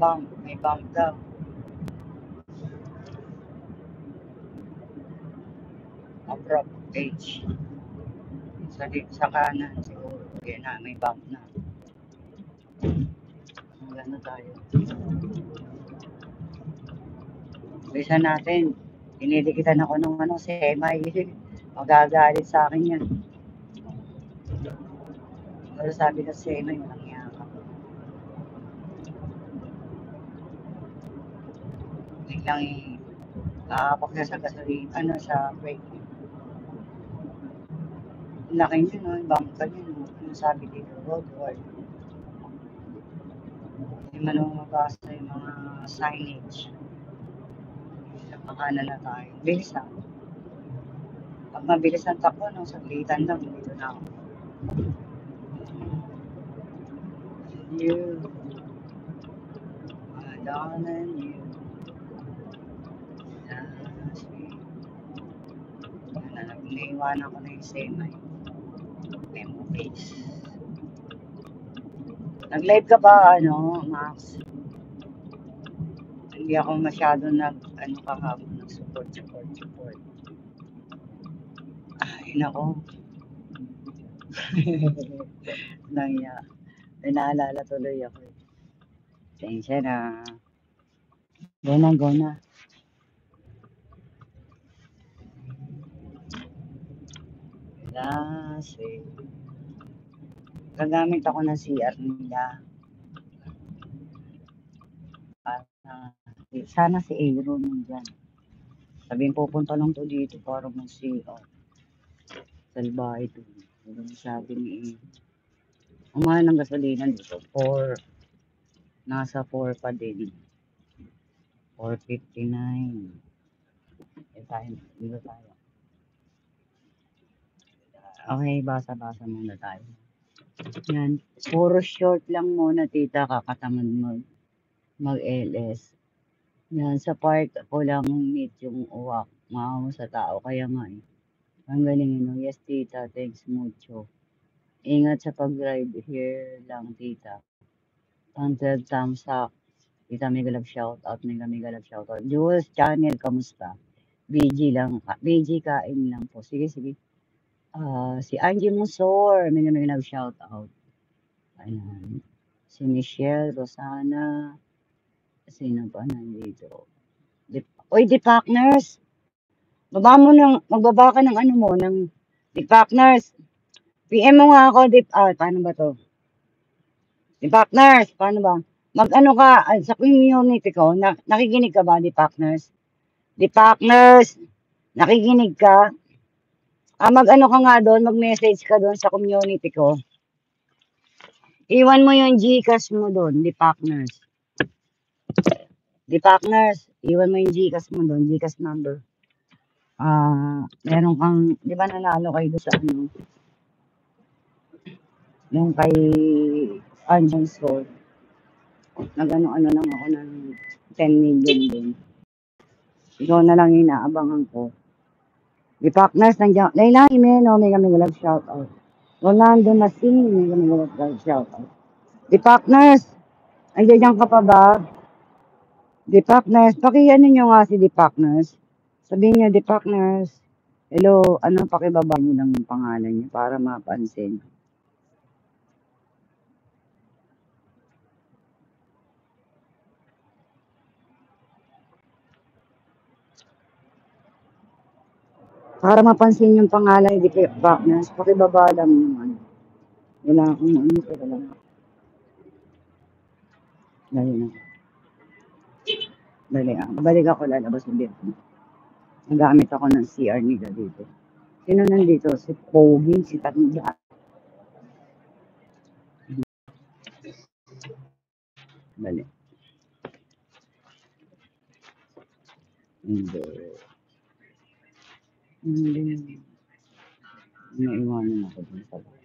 bump. May bump daw. Approach. Sa kanan siguro. Kaya na, may bump na. Magano tayo. Bisa natin. Dinidikitan ako ng semi. Magagalit sa akin yan. Pero sabi ko semi, walang yaka. Biglang nakakapag sa gasolina, sa brake. Laki niya, no? Bump ka niya, no? Ano sabi dito? Roadwork. Hindi man naman mabasa yung mga signage. Sa pakanan na tayo. Bilis na. Pag mabilis ang takbo, no? Saglitan lang, dito na ako. You, my darling, you. Naiwanan ko na yung semi. Memo face. Nag-live ka ba, Max? Hindi ako masyado kahapon, nag-support. Ay, nako. Nangya. May naalala tuloy ako. Tensya na. Go na. Kasi, gagamit ako ng CR nila. Sana si Aaron nandyan. Sabihin, pupunta lang to dito para mag-CR. Salbahe to. Sabi ni umahal ng gasolina dito. Nasa 4 pa din. 4.59. Dito tayo. Okay, basa-basa muna tayo. Yan. Puro short lang muna, tita. Kakatamad mag-LS. Yan, sa part ko lang meet yung uwak. Maawa sa tao. Kaya nga ang galing, Yes, tita. Thanks mucho. Ingat sa pag-ride here lang, tita. 100 thumbs up. Tita, mega love shoutout. Mega love shoutout. Jules Channel, kamusta? BG lang. BG kain lang po. Sige. Si Angie Musor. Mega love shoutout. Ayan. Si Michelle, Rosana. Sino pa nandito? Oy, The Partners. Magbaba ka ng ng The Partners. PM mo nga ako, paano ba to? The Partners, paano ba? Mag-ano ka, sa community ko, nakikinig ka ba, The Partners? The Partners, nakikinig ka? Mag-ano ka nga doon, mag-message ka doon sa community ko. Iwan mo yung Gcash mo doon, The Partners. The Partners, iwan mo yung Gcash mo doon, Gcash number. Meron kang, di ba nanalo kayo doon sa yung kay Anjan Sol. Nag-ano lang ako ng 10 million din. Ikaw na lang inaabangan ko. The Partners, nandiyan. Layla Jimeno, may kami love shoutout. Rolando Nasing, may kami love shoutout. The Partners, nandiyan ka pa ba? The Partners, pakiano nyo nga si The Partners. Sabihin nyo, The Partners, hello, pakibaba nyo lang yung pangalan nyo para mapansin. Para mapansin yung pangalan ni The Partners, pakibaba lang naman. Wala akong pero lang. Dali. Balik ako, lalabas ulit. Nagamit ako ng CR nila dito. Sino nandito? Si Pogi, si Tanda. Dali. Hindi. Naiwanan ako dun sa bahay.